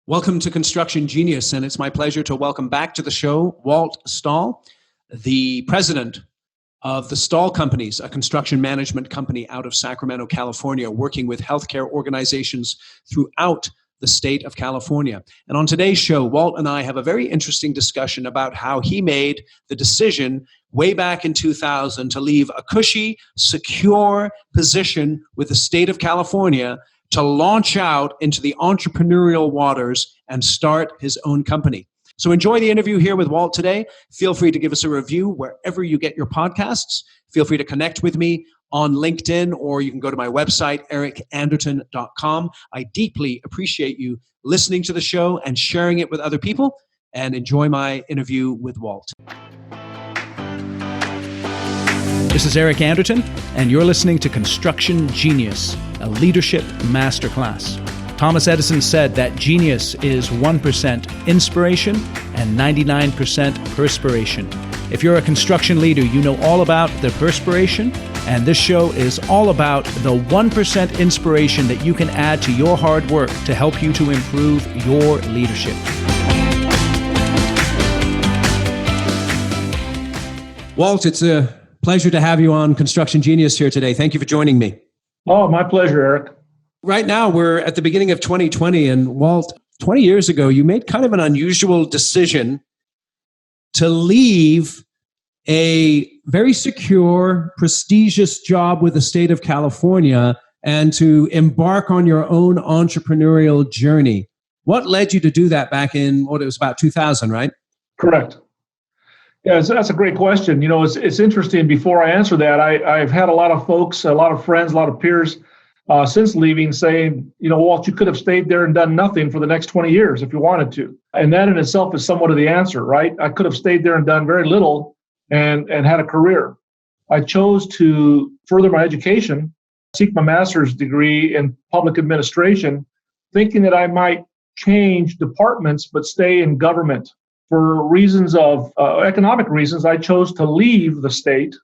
Welcome to Construction Genius, and it's my pleasure to welcome back to the show Walt Stahl, the president of the Stahl Companies, a construction management company out of Sacramento, California, working with healthcare organizations throughout the state of California. And on today's show, Walt and I have a very interesting discussion about how he made the decision way back in 2000 to leave a cushy, secure position with the state of California to launch out into the entrepreneurial waters and start his own company. So enjoy the interview here with Walt today. Feel free to give us a review wherever you get your podcasts. Feel free to connect with me on LinkedIn, or you can go to my website, ericanderton.com. I deeply appreciate you listening to the show and sharing it with other people, and enjoy my interview with Walt. This is Eric Anderton, and you're listening to Construction Genius, a leadership masterclass. Thomas Edison said that genius is 1% inspiration and 99% perspiration. If you're a construction leader, you know all about the perspiration, and this show is all about the 1% inspiration that you can add to your hard work to help you to improve your leadership. Walt, it's a pleasure to have you on Construction Genius here today. Thank you for joining me. Oh, my pleasure, Eric. Right now, we're at the beginning of 2020, and Walt, 20 years ago, you made kind of an unusual decision to leave a very secure, prestigious job with the state of California and to embark on your own entrepreneurial journey. What led you to do that back in, it was about 2000, right? Correct. Yeah, that's a great question. You know, it's interesting. Before I answer that, I've had a lot of folks, a lot of friends, a lot of peers since leaving saying, you know, Walt, you could have stayed there and done nothing for the next 20 years if you wanted to. And that in itself is somewhat of the answer, right? I could have stayed there and done very little and had a career. I chose to further my education, seek my master's degree in public administration, thinking that I might change departments but stay in government. For reasons of economic reasons, I chose to leave the state.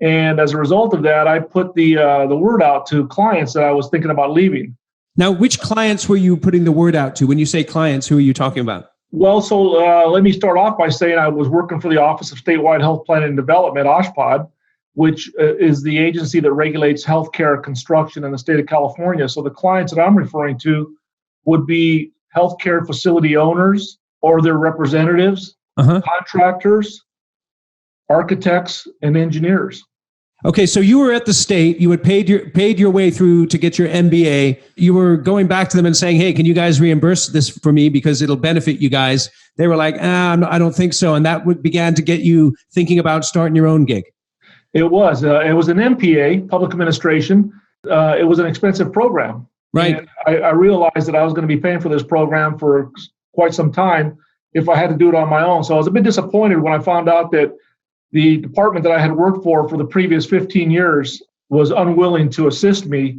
And as a result of that, I put the word out to clients that I was thinking about leaving. Now, which clients were you putting the word out to? When you say clients, who are you talking about? Well, so let me start off by saying I was working for the Office of Statewide Health Planning and Development, OSHPD, which is the agency that regulates healthcare construction in the state of California. So the clients that I'm referring to would be healthcare facility owners or their representatives, contractors, architects, and engineers. Okay, so you were at the state, you had paid your way through to get your MBA. You were going back to them and saying, hey, can you guys reimburse this for me because it'll benefit you guys? They were like, I don't think so. And that began to get you thinking about starting your own gig. It was an MPA, public administration. It was an expensive program. Right. And I realized that I was going to be paying for this program for quite some time if I had to do it on my own. So I was a bit disappointed when I found out that the department that I had worked for the previous 15 years was unwilling to assist me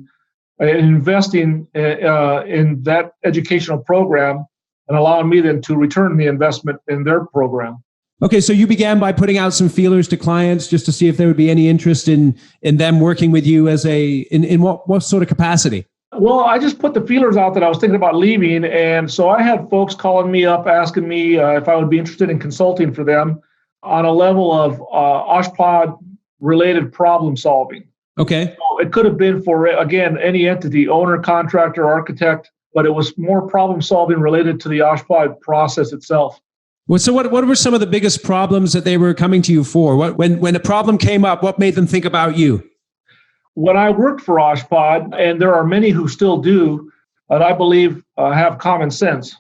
in investing in that educational program and allowing me then to return the investment in their program. Okay, so you began by putting out some feelers to clients just to see if there would be any interest in them working with you in what sort of capacity? Well, I just put the feelers out that I was thinking about leaving. And so I had folks calling me up, asking me if I would be interested in consulting for them on a level of OSHPD-related problem solving. Okay. So it could have been for, again, any entity, owner, contractor, architect, but it was more problem solving related to the OSHPD process itself. Well, so what were some of the biggest problems that they were coming to you for? When a problem came up, what made them think about you? When I worked for OSHPD, and there are many who still do, and I believe have common sense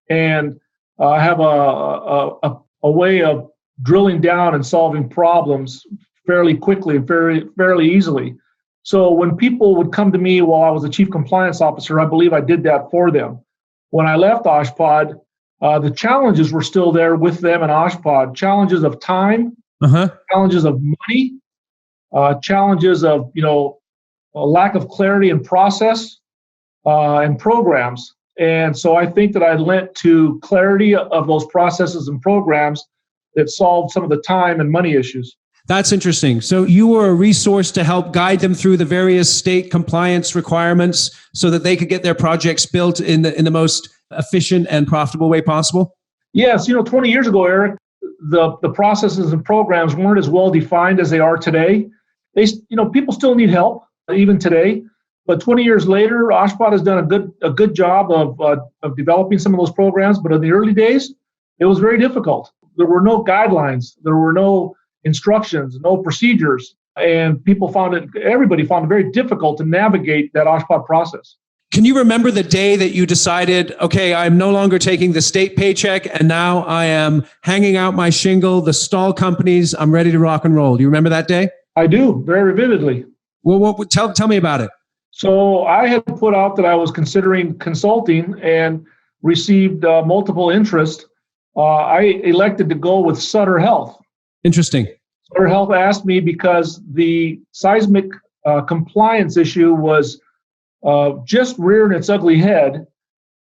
and have a way of drilling down and solving problems fairly quickly and fairly easily. So when people would come to me while I was the chief compliance officer, I believe I did that for them. When I left OSHPD, the challenges were still there with them and OSHPD. Challenges of time, challenges of money, challenges of a lack of clarity in process and programs. And so I think that I lent to clarity of those processes and programs that solved some of the time and money issues. That's interesting. So you were a resource to help guide them through the various state compliance requirements so that they could get their projects built in the most efficient and profitable way possible? Yes, 20 years ago, Eric, the processes and programs weren't as well defined as they are today. People still need help even today. But 20 years later, Oshpod has done a good job of developing some of those programs. But in the early days, it was very difficult. There were no guidelines, there were no instructions, no procedures, and everybody found it very difficult to navigate that Oshpod process. Can you remember the day that you decided, okay, I'm no longer taking the state paycheck and now I am hanging out my shingle, the Stahl Companies, I'm ready to rock and roll? Do you remember that day? I do, very vividly. Well, tell me about it. So I had put out that I was considering consulting and received multiple interest. I elected to go with Sutter Health. Interesting. Sutter Health asked me because the seismic compliance issue was just rearing its ugly head.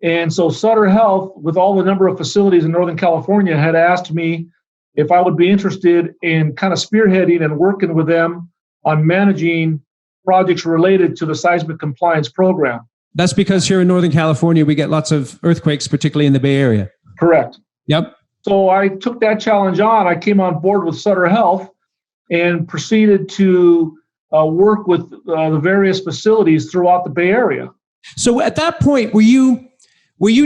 And so Sutter Health, with all the number of facilities in Northern California, had asked me if I would be interested in kind of spearheading and working with them on managing projects related to the seismic compliance program. That's because here in Northern California, we get lots of earthquakes, particularly in the Bay Area. Correct. Yep. So I took that challenge on. I came on board with Sutter Health and proceeded to work with the various facilities throughout the Bay Area. So at that point, were you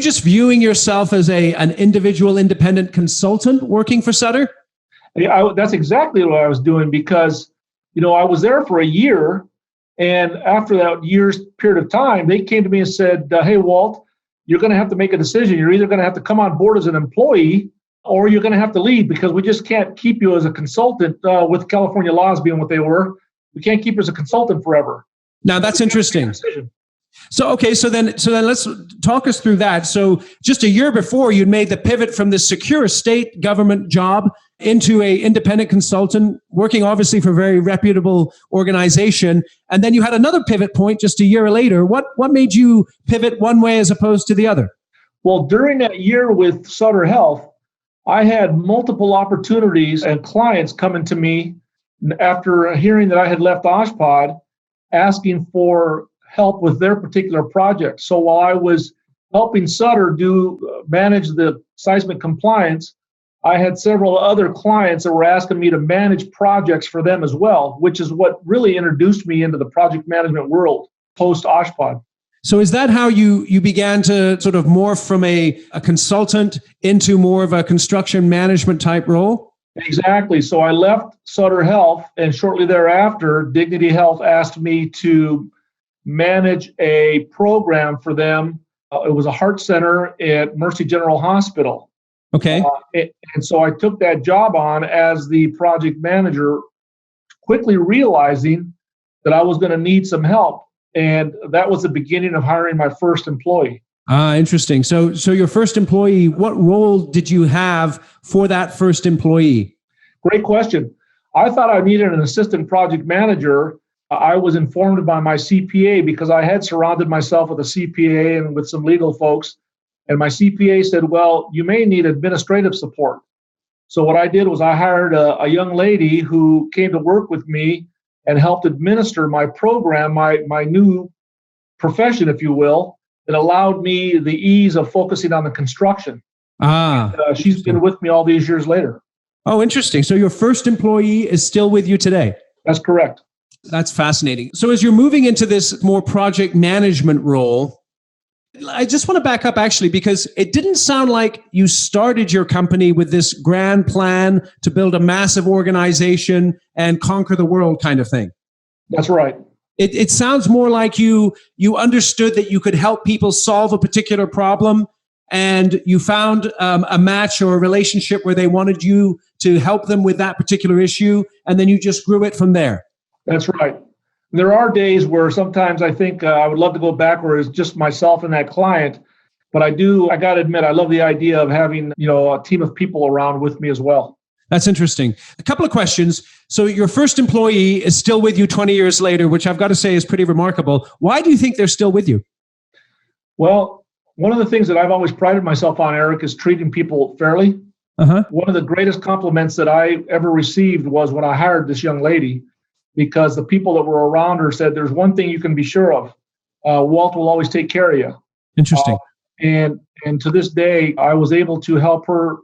just viewing yourself as an individual independent consultant working for Sutter? That's exactly what I was doing because, I was there for a year. And after that year's period of time, they came to me and said, hey, Walt, you're going to have to make a decision. You're either going to have to come on board as an employee or you're going to have to leave because we just can't keep you as a consultant with California laws being what they were. We can't keep you as a consultant forever. Now, that's interesting. So then let's talk us through that. So just a year before, you'd made the pivot from this secure state government job into a independent consultant, working obviously for a very reputable organization. And then you had another pivot point just a year later. What made you pivot one way as opposed to the other? Well, during that year with Sutter Health, I had multiple opportunities and clients coming to me after hearing that I had left Oshpod, asking for help with their particular project. So while I was helping Sutter manage the seismic compliance, I had several other clients that were asking me to manage projects for them as well, which is what really introduced me into the project management world post Oshpod. So is that how you began to sort of morph from a consultant into more of a construction management type role? Exactly. So I left Sutter Health, and shortly thereafter, Dignity Health asked me to manage a program for them. It was a heart center at Mercy General Hospital. Okay. And so I took that job on as the project manager, quickly realizing that I was going to need some help. And that was the beginning of hiring my first employee. Interesting. So your first employee, what role did you have for that first employee? Great question. I thought I needed an assistant project manager. I was informed by my CPA because I had surrounded myself with a CPA and with some legal folks. And my CPA said, well, you may need administrative support. So what I did was I hired a young lady who came to work with me and helped administer my program, my new profession, if you will. It allowed me the ease of focusing on the construction. She's been with me all these years later. Oh, interesting. So your first employee is still with you today? That's correct. That's fascinating. So as you're moving into this more project management role, I just want to back up actually, because it didn't sound like you started your company with this grand plan to build a massive organization and conquer the world kind of thing. That's right. It sounds more like you understood that you could help people solve a particular problem, and you found a match or a relationship where they wanted you to help them with that particular issue, and then you just grew it from there. That's right. There are days where sometimes I think I would love to go back where it's just myself and that client, but I got to admit, I love the idea of having, a team of people around with me as well. That's interesting. A couple of questions. So your first employee is still with you 20 years later, which I've got to say is pretty remarkable. Why do you think they're still with you? Well, one of the things that I've always prided myself on, Eric, is treating people fairly. One of the greatest compliments that I ever received was when I hired this young lady, because the people that were around her said, there's one thing you can be sure of. Walt will always take care of you. Interesting. And to this day, I was able to help her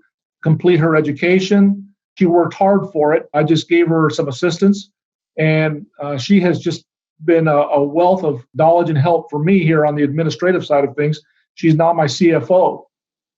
complete her education. She worked hard for it. I just gave her some assistance, and she has just been a wealth of knowledge and help for me here on the administrative side of things. She's now my CFO.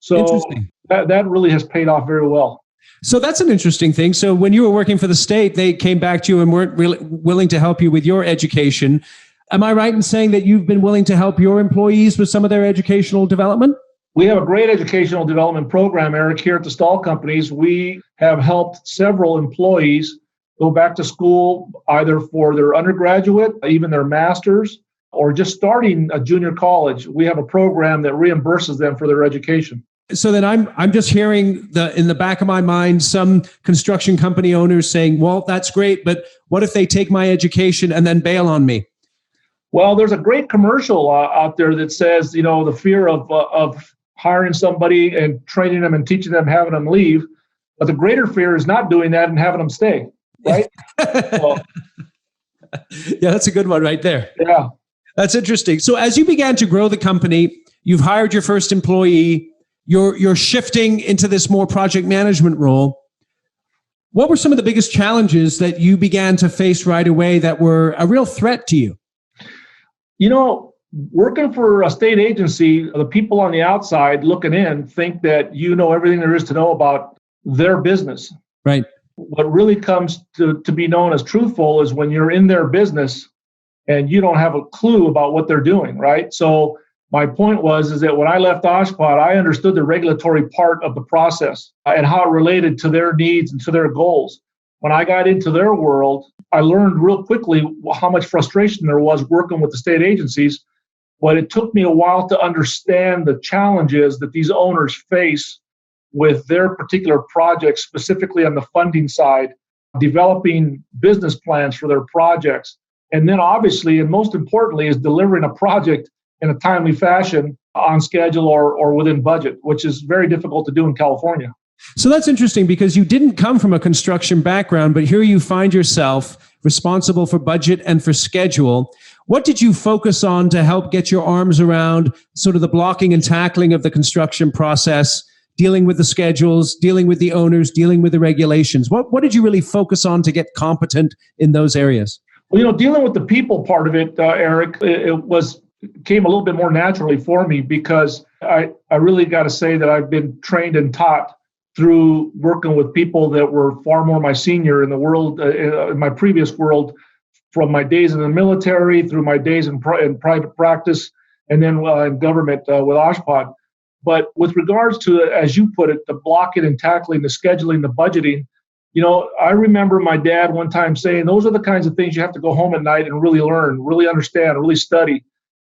So that really has paid off very well. So that's an interesting thing. So when you were working for the state, they came back to you and weren't really willing to help you with your education. Am I right in saying that you've been willing to help your employees with some of their educational development? We have a great educational development program, Eric, here at the Stahl Companies. We have helped several employees go back to school either for their undergraduate, even their master's, or just starting a junior college. We have a program that reimburses them for their education. So then I'm just hearing in the back of my mind some construction company owners saying, "Walt, that's great, but what if they take my education and then bail on me?" Well, there's a great commercial out there that says, the fear of hiring somebody and training them and teaching them, having them leave. But the greater fear is not doing that and having them stay, right? So, yeah, that's a good one right there. Yeah. That's interesting. So as you began to grow the company, you've hired your first employee, you're shifting into this more project management role. What were some of the biggest challenges that you began to face right away that were a real threat to you? Working for a state agency, the people on the outside looking in think that you know everything there is to know about their business. Right. What really comes to be known as truthful is when you're in their business and you don't have a clue about what they're doing, right? So my point is that when I left Oshkosh, I understood the regulatory part of the process and how it related to their needs and to their goals. When I got into their world, I learned real quickly how much frustration there was working with the state agencies, but it took me a while to understand the challenges that these owners face with their particular projects, specifically on the funding side, developing business plans for their projects. And then obviously, and most importantly, is delivering a project in a timely fashion on schedule or within budget, which is very difficult to do in California. So that's interesting because you didn't come from a construction background, but here you find yourself responsible for budget and for schedule. What did you focus on to help get your arms around sort of the blocking and tackling of the construction process, dealing with the schedules, dealing with the owners, dealing with the regulations? What did you really focus on to get competent in those areas? Well, dealing with the people part of it, Eric, came a little bit more naturally for me because I really got to say that I've been trained and taught through working with people that were far more my senior in the world, in my previous world, from my days in the military through my days in private practice, and then in government with Oshkosh. But with regards to, as you put it, the blocking and tackling, the scheduling, the budgeting, I remember my dad one time saying, those are the kinds of things you have to go home at night and really learn, really understand, really study.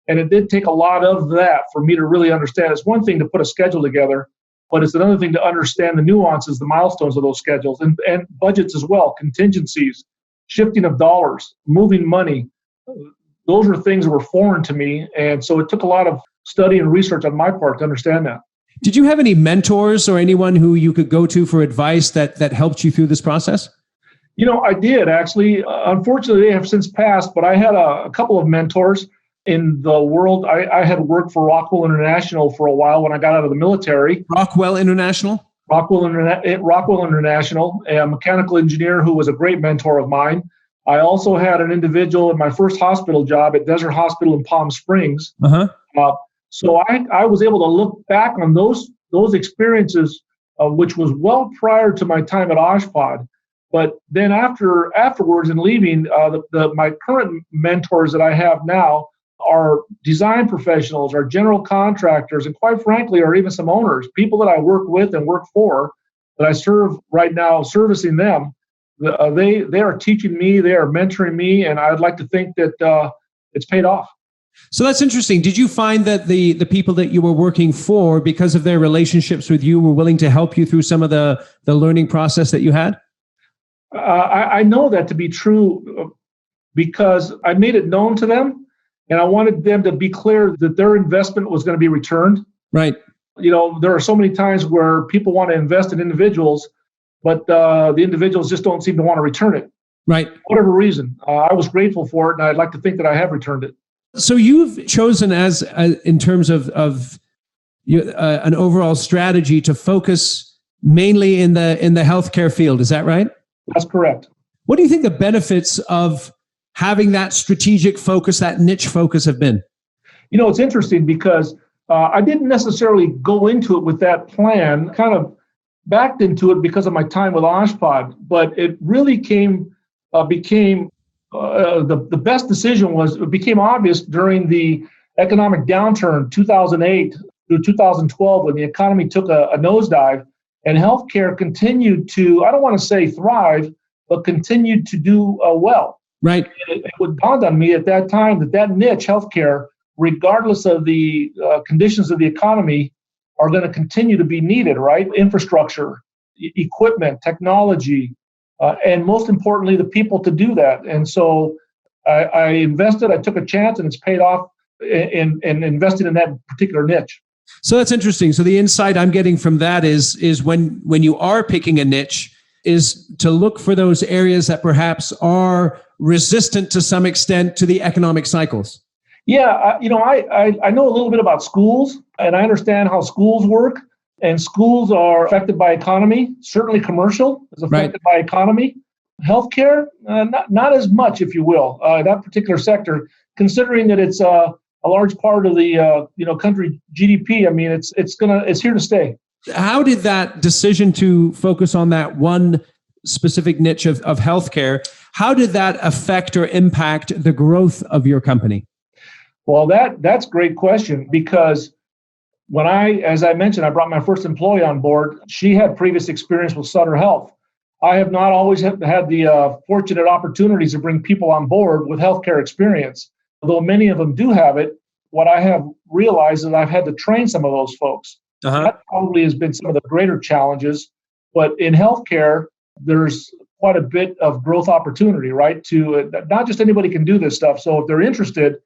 And it did take a lot of that for me to really understand. It's one thing to put a schedule together, but it's another thing to understand the nuances, the milestones of those schedules, and budgets as well, contingencies, shifting of dollars, moving money. Those were things that were foreign to me. And so it took a lot of study and research on my part to understand that. Did you have any mentors or anyone who you could go to for advice that helped you through this process? I did actually. Unfortunately, they have since passed, but I had a couple of mentors in the world. I had worked for Rockwell International for a while when I got out of the military. Rockwell International? Rockwell International, a mechanical engineer who was a great mentor of mine. I also had an individual in my first hospital job at Desert Hospital in Palm Springs. So I was able to look back on those experiences, which was well prior to my time at Oshkosh. But then afterwards and leaving, my current mentors that I have now are design professionals, are general contractors, and quite frankly, are even some owners, people that I work with and work for, that I serve right now, servicing them. They are teaching me, they are mentoring me, and I'd like to think that it's paid off. So that's interesting. Did you find that the people that you were working for, because of their relationships with you, were willing to help you through some of the learning process that you had? I know that to be true because I made it known to them, and I wanted them to be clear that their investment was going to be returned. Right. There are so many times where people want to invest in individuals, but the individuals just don't seem to want to return it. Right. For whatever reason. I was grateful for it, and I'd like to think that I have returned it. So you've chosen in terms of an overall strategy to focus mainly in the healthcare field. Is that right? That's correct. What do you think the benefits of having that strategic focus, that niche focus, have been? It's interesting because I didn't necessarily go into it with that plan, kind of backed into it because of my time with Oshpod, but it really became the best decision it became obvious during the economic downturn, 2008 through 2012, when the economy took a nosedive and healthcare continued to, I don't want to say thrive, but continued to do well. Right. It dawned on me at that time that niche, healthcare, regardless of the conditions of the economy, are going to continue to be needed, right? Infrastructure, equipment, technology, and most importantly, the people to do that. And so I invested, I took a chance, and it's paid off in investing in that particular niche. So that's interesting. So the insight I'm getting from that is when you are picking a niche, is to look for those areas that perhaps are resistant to some extent to the economic cycles. Yeah, I know a little bit about schools, and I understand how schools work. And schools are affected by economy. Certainly, commercial is affected by economy. Healthcare, not as much, if you will, that particular sector, considering that it's a large part of the country GDP. I mean, it's here to stay. How did that decision to focus on that one specific niche of healthcare, how did that affect or impact the growth of your company? Well, that's a great question, because when as I mentioned, I brought my first employee on board. She had previous experience with Sutter Health. I have not always had the fortunate opportunities to bring people on board with healthcare experience. Although many of them do have it, what I have realized is I've had to train some of those folks. That probably has been some of the greater challenges. But in healthcare, there's quite a bit of growth opportunity, right? To not just anybody can do this stuff. So if they're interested,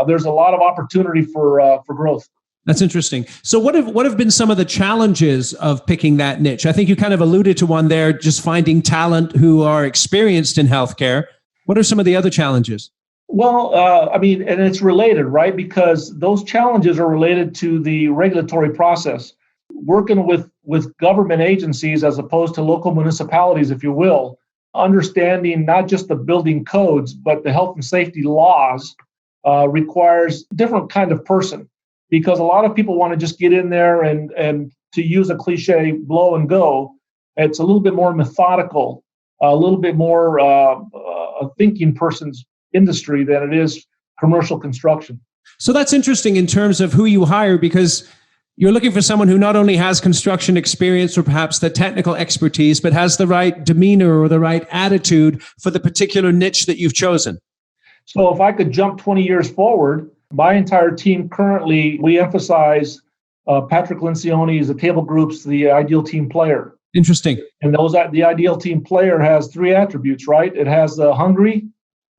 there's a lot of opportunity for growth. That's interesting. So what have been some of the challenges of picking that niche? I think you kind of alluded to one there, just finding talent who are experienced in healthcare. What are some of the other challenges? Well, and it's related, right? Because those challenges are related to the regulatory process. Working with government agencies as opposed to local municipalities, if you will, understanding not just the building codes, but the health and safety laws requires a different kind of person. Because a lot of people want to just get in there and to use a cliche, blow and go. It's a little bit more methodical, a little bit more a thinking person's industry than it is commercial construction. So that's interesting in terms of who you hire, because you're looking for someone who not only has construction experience or perhaps the technical expertise, but has the right demeanor or the right attitude for the particular niche that you've chosen. So if I could jump 20 years forward, my entire team currently, we emphasize Patrick Lencioni is the table group's the ideal team player. Interesting. And the ideal team player has three attributes, right? It has hungry,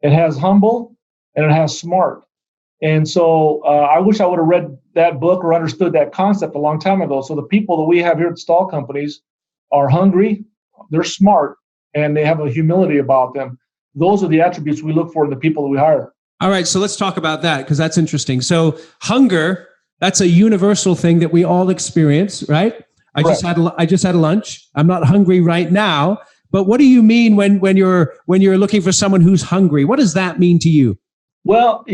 it has humble, and it has smart. And so I wish I would have read that book or understood that concept a long time ago. So the people that we have here at Stahl Companies are hungry, they're smart, and they have a humility about them. Those are the attributes we look for in the people that we hire. All right, so let's talk about that, because that's interesting. So hunger, that's a universal thing that we all experience, right? I just had a lunch. I'm not hungry right now, but what do you mean when you're looking for someone who's hungry? What does that mean to you? Well,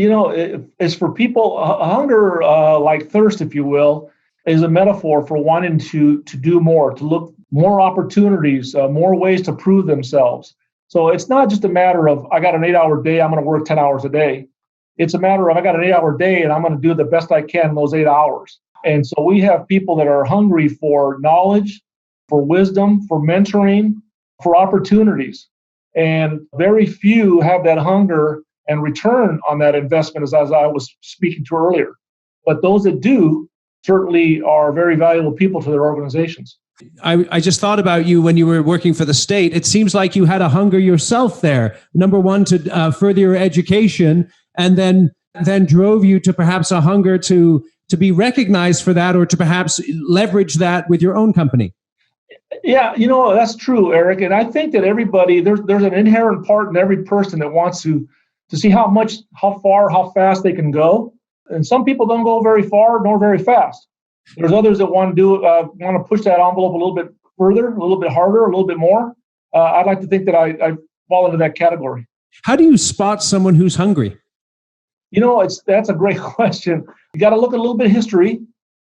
as for people, hunger, like thirst, if you will, is a metaphor for wanting to do more, to look more opportunities, more ways to prove themselves. So it's not just a matter of, I got an 8-hour day, I'm going to work 10 hours a day. It's a matter of, I got an 8-hour day and I'm going to do the best I can in those 8 hours. And so we have people that are hungry for knowledge, for wisdom, for mentoring, for opportunities. And very few have that hunger and return on that investment, as I was speaking to earlier. But those that do certainly are very valuable people to their organizations. I just thought about you when you were working for the state. It seems like you had a hunger yourself there. Number one, to further your education, and then drove you to perhaps a hunger to be recognized for that, or to perhaps leverage that with your own company. Yeah, that's true, Eric. And I think that everybody, there's an inherent part in every person that wants to see how far, how fast they can go. And some people don't go very far nor very fast. There's others that want to push that envelope a little bit further, a little bit harder, a little bit more. I'd like to think that I fall into that category. How do you spot someone who's hungry? That's a great question. You got to look at a little bit of history,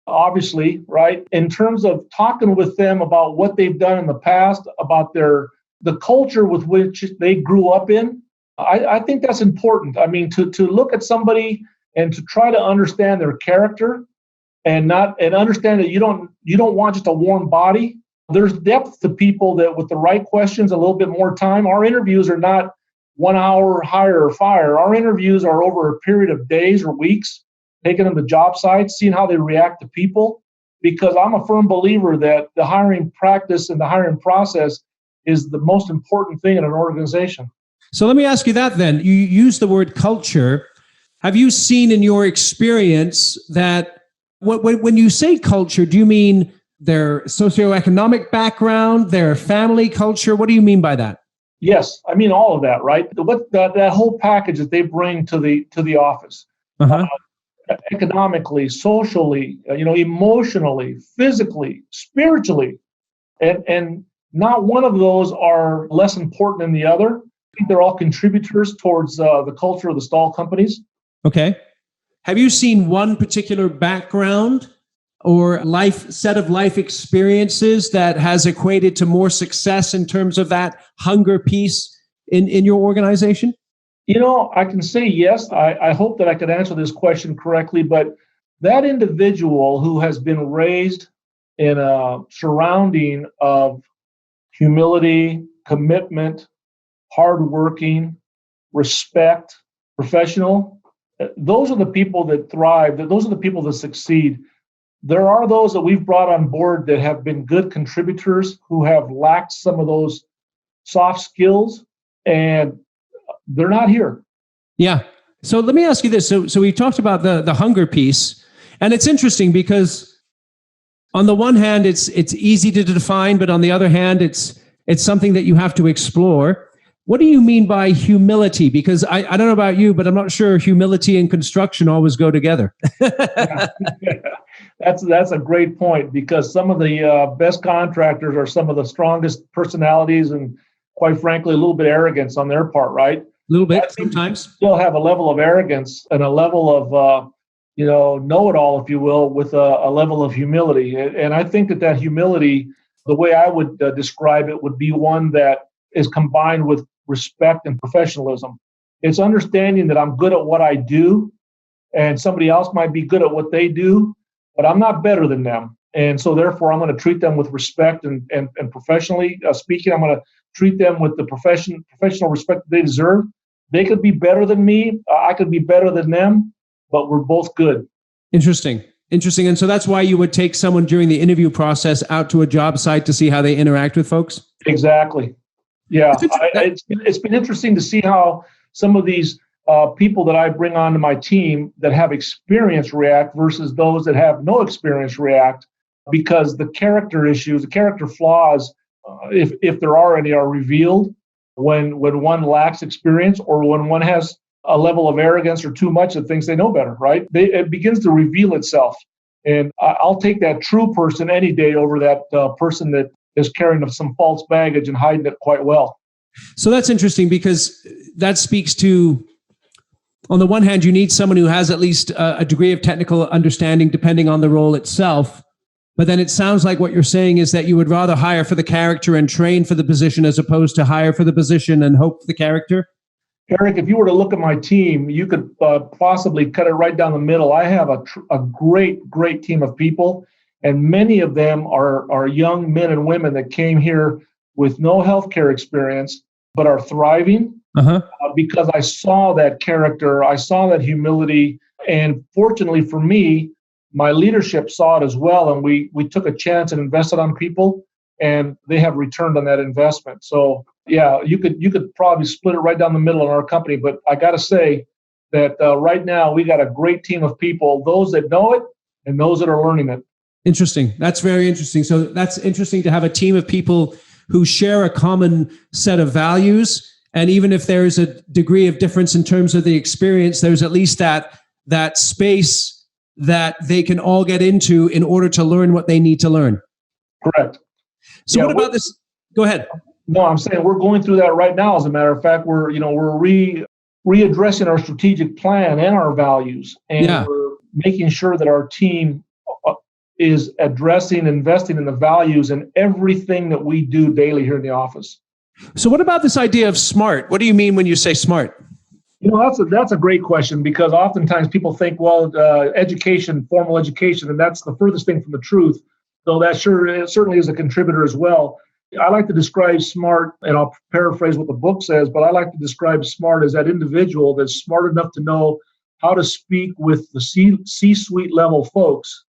obviously, right? In terms of talking with them about what they've done in the past, about the culture with which they grew up in. I think that's important. I mean, to look at somebody and to try to understand their character and understand that you don't want just a warm body. There's depth to people that with the right questions, a little bit more time. Our interviews are not 1 hour, hire or fire. Our interviews are over a period of days or weeks, taking them to job sites, seeing how they react to people. Because I'm a firm believer that the hiring practice and the hiring process is the most important thing in an organization. So let me ask you that then. You use the word culture. Have you seen in your experience that when you say culture, do you mean their socioeconomic background, their family culture? What do you mean by that? Yes, I mean all of that, right? That whole package that they bring to the office, economically, socially, emotionally, physically, spiritually, and not one of those are less important than the other. I think they're all contributors towards the culture of the Stahl Companies. Okay. Have you seen one particular background or set of life experiences that has equated to more success in terms of that hunger piece in your organization? I can say yes. I hope that I could answer this question correctly, but that individual who has been raised in a surrounding of humility, commitment, hardworking, respect, professional, those are the people that thrive. Those are the people that succeed. There are those that we've brought on board that have been good contributors who have lacked some of those soft skills, and they're not here. Yeah. So let me ask you this. So we talked about the hunger piece, and it's interesting because on the one hand, it's easy to define, but on the other hand, it's something that you have to explore. What do you mean by humility? Because I don't know about you, but I'm not sure humility and construction always go together. That's a great point, because some of the best contractors are some of the strongest personalities and, quite frankly, a little bit arrogance on their part, right? A little bit sometimes. Still have a level of arrogance and a level of know-it-all, if you will, with a level of humility. And I think that humility, the way I would describe it, would be one that is combined with respect and professionalism. It's understanding that I'm good at what I do, and somebody else might be good at what they do, but I'm not better than them. And so therefore, I'm going to treat them with respect and professionally speaking, I'm going to treat them with the professional respect that they deserve. They could be better than me. I could be better than them, but we're both good. Interesting. And so that's why you would take someone during the interview process out to a job site to see how they interact with folks? Exactly. Yeah. It's been interesting to see how some of these people that I bring onto my team that have experience react versus those that have no experience react, because the character issues, the character flaws, if there are any, are revealed when one lacks experience or when one has a level of arrogance or too much that thinks they know better, right? It begins to reveal itself. And I'll take that true person any day over that person that is carrying some false baggage and hiding it quite well. So that's interesting, because that speaks to, on the one hand, you need someone who has at least a degree of technical understanding depending on the role itself. But then it sounds like what you're saying is that you would rather hire for the character and train for the position as opposed to hire for the position and hope for the character. Eric, if you were to look at my team, you could possibly cut it right down the middle. I have a great team of people, and many of them are young men and women that came here with no healthcare experience, but are thriving because I saw that character, I saw that humility, and fortunately for me, my leadership saw it as well, and we took a chance and invested on people, and they have returned on that investment. So yeah, you could probably split it right down the middle in our company, but I got to say that right now we got a great team of people, those that know it and those that are learning it. Interesting. That's very interesting. So that's interesting to have a team of people who share a common set of values. And even if there is a degree of difference in terms of the experience, there's at least that space that they can all get into in order to learn what they need to learn. Correct. So what about this? Go ahead. No, I'm saying we're going through that right now. As a matter of fact, we're readdressing our strategic plan and our values, and we're making sure that our team is addressing, investing in the values in everything that we do daily here in the office. So what about this idea of SMART? What do you mean when you say SMART? That's a great question, because oftentimes people think, well, education, formal education, and that's the furthest thing from the truth. So that certainly is a contributor as well. I like to describe SMART, and I'll paraphrase what the book says, but I like to describe SMART as that individual that's smart enough to know how to speak with the C-suite level folks,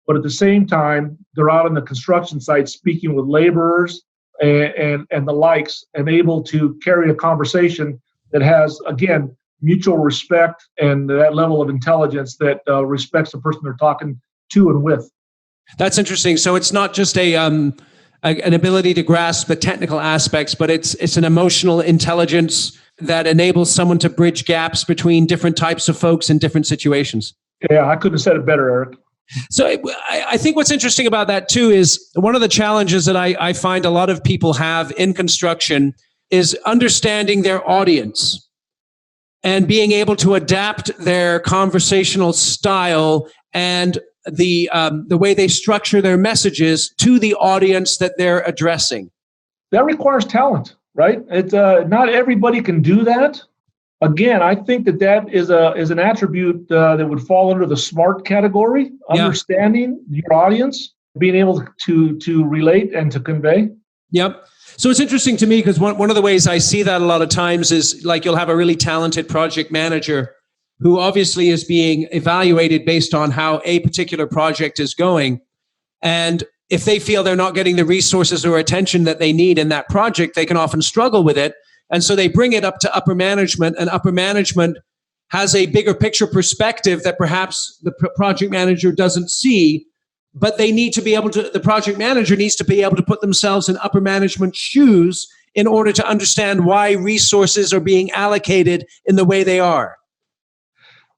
but at the same time, they're out on the construction site speaking with laborers and the likes, and able to carry a conversation that has, again, mutual respect and that level of intelligence that respects the person they're talking to and with. That's interesting. So it's not just an ability to grasp the technical aspects, but it's an emotional intelligence that enables someone to bridge gaps between different types of folks in different situations. Yeah, I couldn't have said it better, Eric. So I think what's interesting about that too is one of the challenges that I find a lot of people have in construction is understanding their audience and being able to adapt their conversational style and the way they structure their messages to the audience that they're addressing. That requires talent, right? Not everybody can do that. Again, I think that is an attribute that would fall under the SMART category, understanding your audience, being able to relate and to convey. Yep. So it's interesting to me because one of the ways I see that a lot of times is like you'll have a really talented project manager who obviously is being evaluated based on how a particular project is going. And if they feel they're not getting the resources or attention that they need in that project, they can often struggle with it. And so they bring it up to upper management, and upper management has a bigger picture perspective that perhaps the project manager doesn't see, but they need to be able to, the project manager needs to be able to put themselves in upper management's shoes in order to understand why resources are being allocated in the way they are.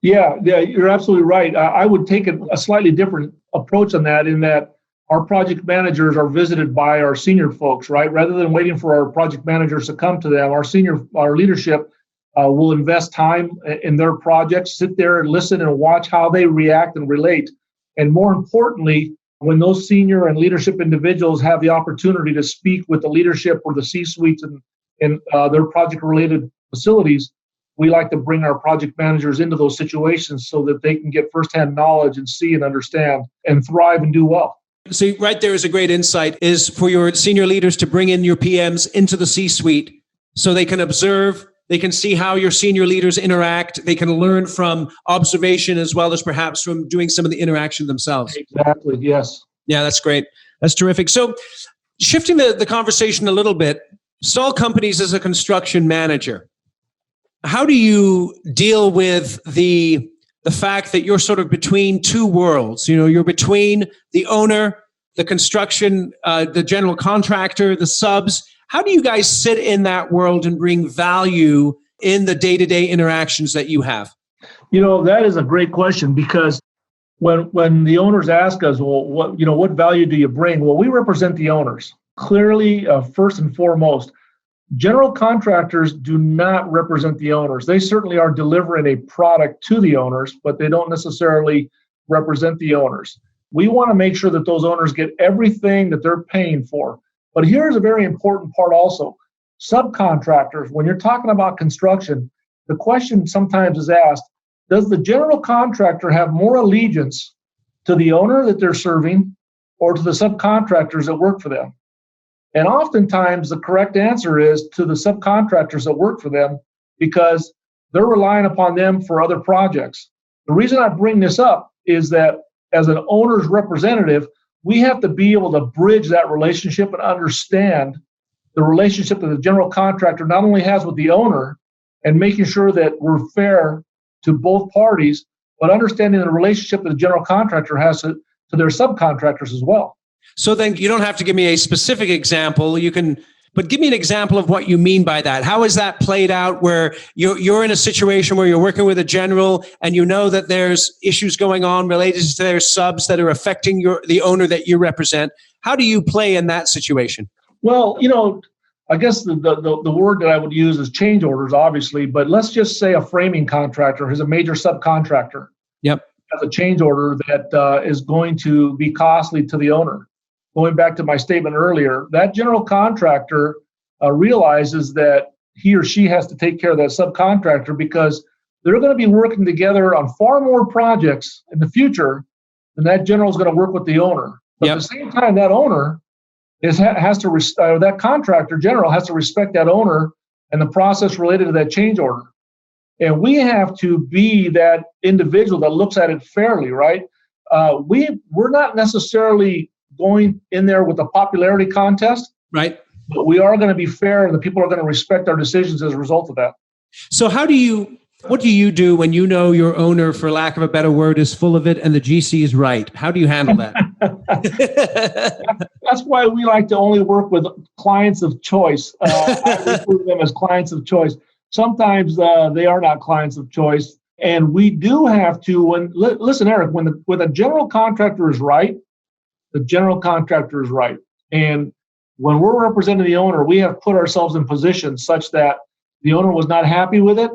Yeah, you're absolutely right. I would take a slightly different approach on that, in that our project managers are visited by our senior folks, right? Rather than waiting for our project managers to come to them, our leadership will invest time in their projects, sit there and listen and watch how they react and relate. And more importantly, when those senior and leadership individuals have the opportunity to speak with the leadership or the C-suites in their project-related facilities, we like to bring our project managers into those situations so that they can get firsthand knowledge and see and understand and thrive and do well. So right there is a great insight, is for your senior leaders to bring in your PMs into the C-suite so they can observe, they can see how your senior leaders interact, they can learn from observation as well as perhaps from doing some of the interaction themselves. Exactly, yes. Yeah, that's great. That's terrific. So shifting the conversation a little bit, Stahl Companies is a construction manager. How do you deal with the fact that you're sort of between two worlds? You know, you're between the owner, the construction, the general contractor, the subs. How do you guys sit in that world and bring value in the day-to-day interactions that you have? You know, that is a great question, because when the owners ask us, well, what value do you bring? Well, we represent the owners. Clearly, first and foremost, general contractors do not represent the owners. They certainly are delivering a product to the owners, but they don't necessarily represent the owners. We want to make sure that those owners get everything that they're paying for. But here's a very important part also. Subcontractors, when you're talking about construction, the question sometimes is asked, does the general contractor have more allegiance to the owner that they're serving or to the subcontractors that work for them? And oftentimes the correct answer is to the subcontractors that work for them, because they're relying upon them for other projects. The reason I bring this up is that as an owner's representative, we have to be able to bridge that relationship and understand the relationship that the general contractor not only has with the owner and making sure that we're fair to both parties, but understanding the relationship that the general contractor has to their subcontractors as well. So then you don't have to give me a specific example. You can But give me an example of what you mean by that. How is that played out where you're in a situation where you're working with a general and you know that there's issues going on related to their subs that are affecting the owner that you represent? How do you play in that situation? Well, I guess the word that I would use is change orders, obviously, but let's just say a framing contractor who's a major subcontractor. Yep. Has a change order that is going to be costly to the owner. Going back to my statement earlier, that general contractor realizes that he or she has to take care of that subcontractor because they're going to be working together on far more projects in the future than that general is going to work with the owner. But at the same time, that owner that contractor general has to respect that owner and the process related to that change order. And we have to be that individual that looks at it fairly, right? We're not necessarily going in there with a popularity contest, right? But we are going to be fair, and the people are going to respect our decisions as a result of that. So what do you do when you know your owner, for lack of a better word, is full of it and the GC is right? How do you handle that? That's why we like to only work with clients of choice. I refer to them as clients of choice. Sometimes they are not clients of choice. And we do have to, listen, Eric, when a general contractor is right, the general contractor is right. And when we're representing the owner, we have put ourselves in position such that the owner was not happy with it,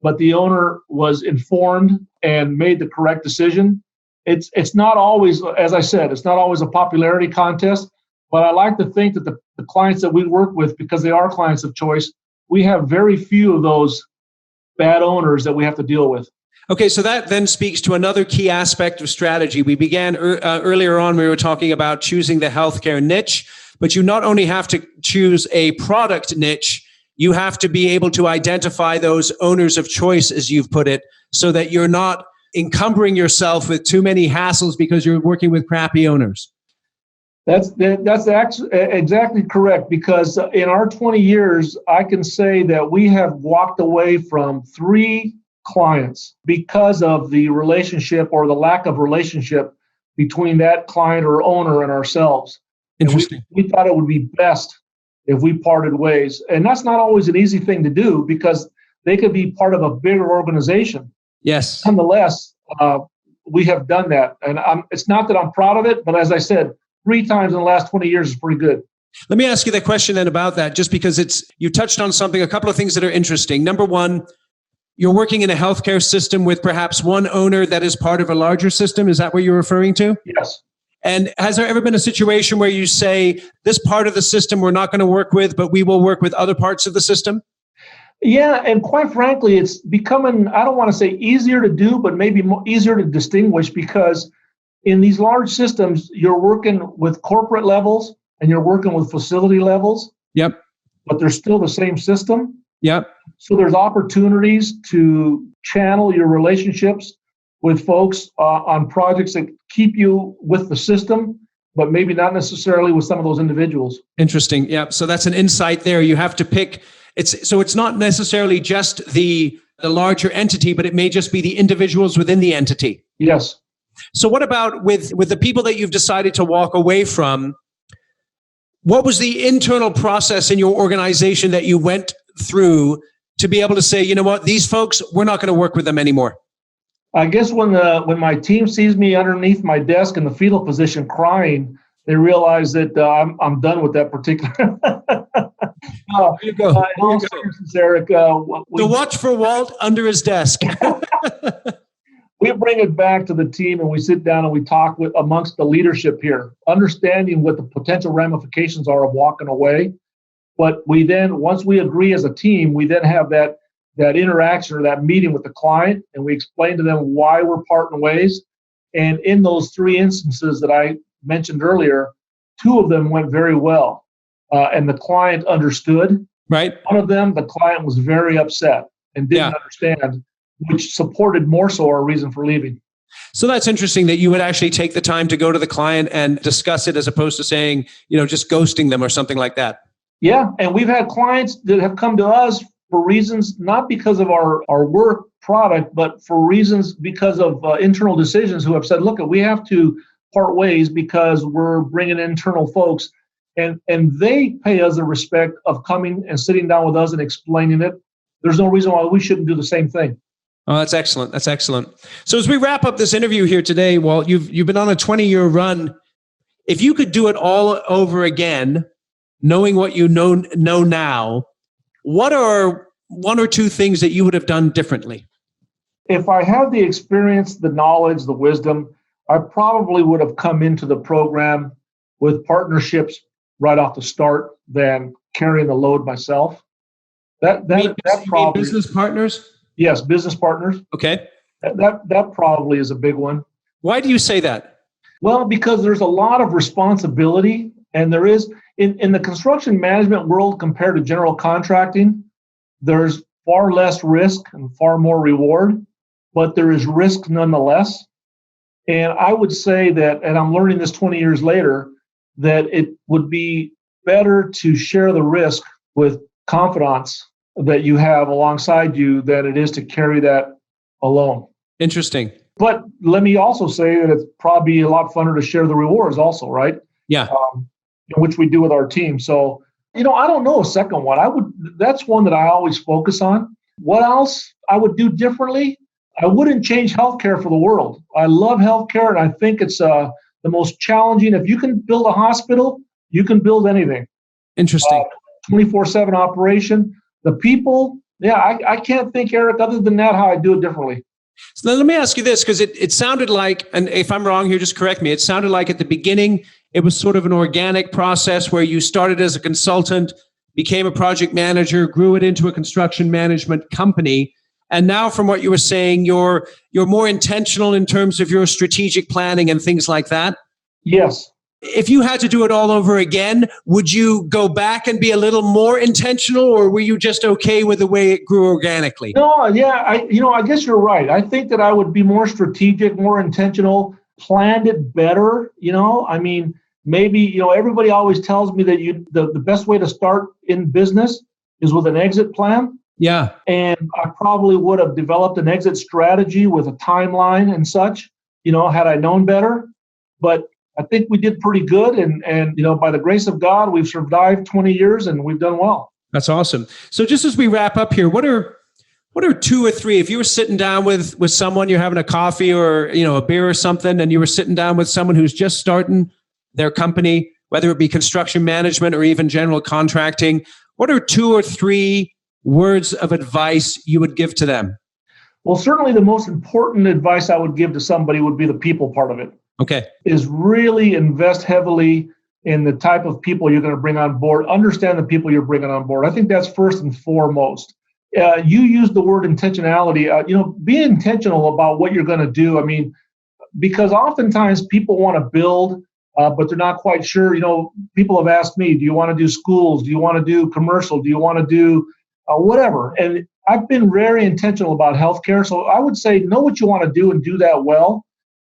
but the owner was informed and made the correct decision. It's not always, as I said, it's not always a popularity contest, but I like to think that the clients that we work with, because they are clients of choice, we have very few of those bad owners that we have to deal with. Okay, so that then speaks to another key aspect of strategy. We began earlier on, we were talking about choosing the healthcare niche, but you not only have to choose a product niche, you have to be able to identify those owners of choice, as you've put it, so that you're not encumbering yourself with too many hassles because you're working with crappy owners. That's exactly correct, because in our 20 years, I can say that we have walked away from 3 clients because of the relationship or the lack of relationship between that client or owner and ourselves. Interesting. And we thought it would be best if we parted ways. And that's not always an easy thing to do because they could be part of a bigger organization. Yes. Nonetheless, we have done that. And it's not that I'm proud of it, but as I said, 3 times in the last 20 years is pretty good. Let me ask you the question then about that, just because you touched on a couple of things that are interesting. Number one, you're working in a healthcare system with perhaps one owner that is part of a larger system. Is that what you're referring to? Yes. And has there ever been a situation where you say, this part of the system we're not going to work with, but we will work with other parts of the system? Yeah, and quite frankly, it's becoming, I don't want to say easier to do, but maybe easier to distinguish, because in these large systems, you're working with corporate levels and you're working with facility levels. Yep. But they're still the same system. Yep. So there's opportunities to channel your relationships with folks on projects that keep you with the system, but maybe not necessarily with some of those individuals. Interesting. Yeah. So that's an insight there. You have to pick. It's not necessarily just the larger entity, but it may just be the individuals within the entity. Yes. So what about with the people that you've decided to walk away from? What was the internal process in your organization that you went through to be able to say, you know what, these folks, we're not going to work with them anymore? I guess when my team sees me underneath my desk in the fetal position crying, they realize that I'm done with that particular. There you go. Eric, so watch for Walt under his desk. We bring it back to the team and we sit down and we talk amongst the leadership here, understanding what the potential ramifications are of walking away. But we then, once we agree as a team, we then have that interaction or that meeting with the client, and we explain to them why we're parting ways. And in those 3 instances that I mentioned earlier, 2 of them went very well, and the client understood. Right. One of them, the client was very upset and didn't understand, which supported more so our reason for leaving. So that's interesting that you would actually take the time to go to the client and discuss it, as opposed to saying, just ghosting them or something like that. Yeah, and we've had clients that have come to us for reasons, not because of our work product, but for reasons because of internal decisions, who have said, look, we have to part ways because we're bringing internal folks. and they pay us the respect of coming and sitting down with us and explaining it. There's no reason why we shouldn't do the same thing. Oh, that's excellent. That's excellent. So as we wrap up this interview here today, Walt, you've been on a 20-year run. If you could do it all over again, knowing what you know now, what are one or two things that you would have done differently? If I had the experience, the knowledge, the wisdom, I probably would have come into the program with partnerships right off the start than carrying the load myself. That probably business partners? Yes, business partners. Okay. That probably is a big one. Why do you say that? Well, because there's a lot of responsibility, and there is in the construction management world compared to general contracting, there's far less risk and far more reward, but there is risk nonetheless. And I would say that, and I'm learning this 20 years later, that it would be better to share the risk with confidants that you have alongside you than it is to carry that alone. Interesting. But let me also say that it's probably a lot funner to share the rewards also, right? Yeah. Which we do with our team. So, I don't know a second one. That's one that I always focus on. What else I would do differently? I wouldn't change healthcare for the world. I love healthcare, and I think it's the most challenging. If you can build a hospital, you can build anything. Interesting. 24/7 operation. The people, I can't think, Eric, other than that, how I do it differently. So let me ask you this, because it sounded like, and if I'm wrong here, just correct me, it sounded like at the beginning, it was sort of an organic process where you started as a consultant, became a project manager, grew it into a construction management company. And now from what you were saying, you're more intentional in terms of your strategic planning and things like that? Yes. If you had to do it all over again, would you go back and be a little more intentional, or were you just okay with the way it grew organically? No, yeah, I guess you're right. I think that I would be more strategic, more intentional, planned it better. Maybe, everybody always tells me that the best way to start in business is with an exit plan. Yeah. And I probably would have developed an exit strategy with a timeline and such, had I known better. But I think we did pretty good. And by the grace of God, we've survived 20 years and we've done well. That's awesome. So just as we wrap up here, what are two or three, if you were sitting down with someone, you're having a coffee or, a beer or something, and you were sitting down with someone who's just starting their company, whether it be construction management or even general contracting, what are two or three words of advice you would give to them? Well, certainly the most important advice I would give to somebody would be the people part of it. Okay. Is really invest heavily in the type of people you're going to bring on board. Understand the people you're bringing on board. I think that's first and foremost. You used the word intentionality. Be intentional about what you're going to do. Because oftentimes people want to build, but they're not quite sure. People have asked me, do you want to do schools? Do you want to do commercial? Do you want to do whatever? And I've been very intentional about healthcare. So I would say know what you want to do and do that well.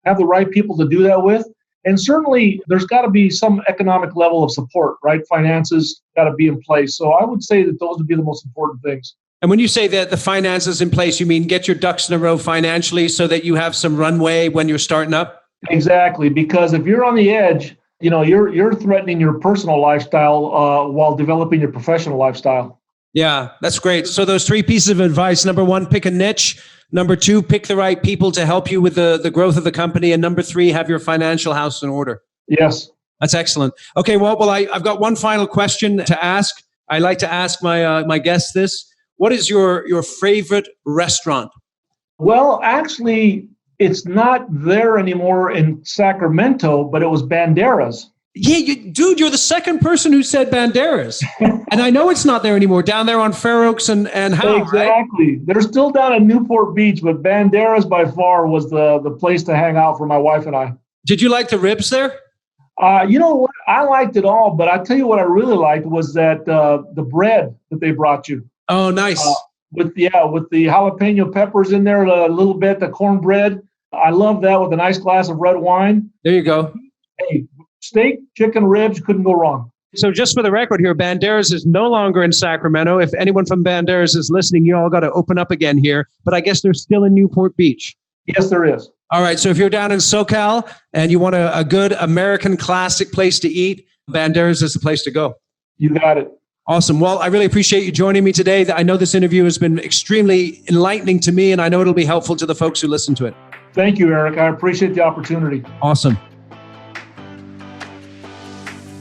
Have the right people to do that with. And certainly there's got to be some economic level of support, right? Finances got to be in place. So I would say that those would be the most important things. And when you say that the finances in place, you mean get your ducks in a row financially so that you have some runway when you're starting up? Exactly. Because if you're on the edge, you're threatening your personal lifestyle while developing your professional lifestyle. Yeah, that's great. So those three pieces of advice: number one, pick a niche. Number two, pick the right people to help you with the growth of the company. And number three, have your financial house in order. Yes. That's excellent. Okay, well, I've got one final question to ask. I like to ask my guests this. What is your favorite restaurant? Well, actually, it's not there anymore in Sacramento, but it was Bandera's. Yeah, dude, you're the second person who said Banderas. And I know it's not there anymore, down there on Fair Oaks and Howe, exactly. Right? They're still down at Newport Beach, but Bandera's by far was the place to hang out for my wife and I. Did you like the ribs there? You know what? I liked it all, but I tell you what I really liked was that the bread that they brought you. Oh, nice. With the jalapeno peppers in there, a little bit, the cornbread. I love that with a nice glass of red wine. There you go. Hey, steak, chicken, ribs, couldn't go wrong. So just for the record here, Banderas is no longer in Sacramento. If anyone from Banderas is listening, you all got to open up again here. But I guess they're still in Newport Beach. Yes, there is. All right. So if you're down in SoCal and you want a good American classic place to eat, Banderas is the place to go. You got it. Awesome. Well, I really appreciate you joining me today. I know this interview has been extremely enlightening to me, and I know it'll be helpful to the folks who listen to it. Thank you, Eric. I appreciate the opportunity. Awesome.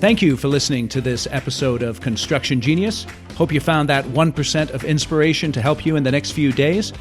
Thank you for listening to this episode of Construction Genius. Hope you found that 1% of inspiration to help you in the next few days.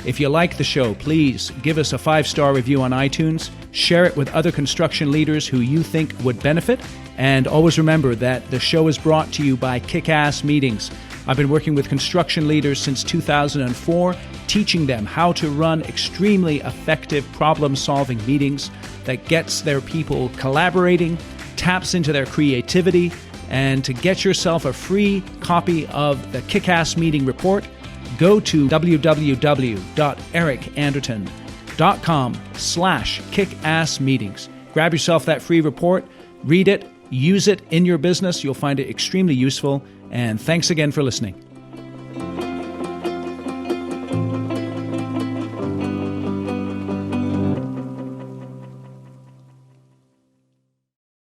If you like the show, please give us a 5-star review on iTunes, share it with other construction leaders who you think would benefit, and always remember that the show is brought to you by Kick-Ass Meetings. I've been working with construction leaders since 2004, teaching them how to run extremely effective problem-solving meetings that gets their people collaborating, taps into their creativity, and to get yourself a free copy of the Kick-Ass Meeting Report, go to www.ericanderton.com/kickassmeetings. Grab yourself that free report, read it, use it in your business. You'll find it extremely useful. And thanks again for listening.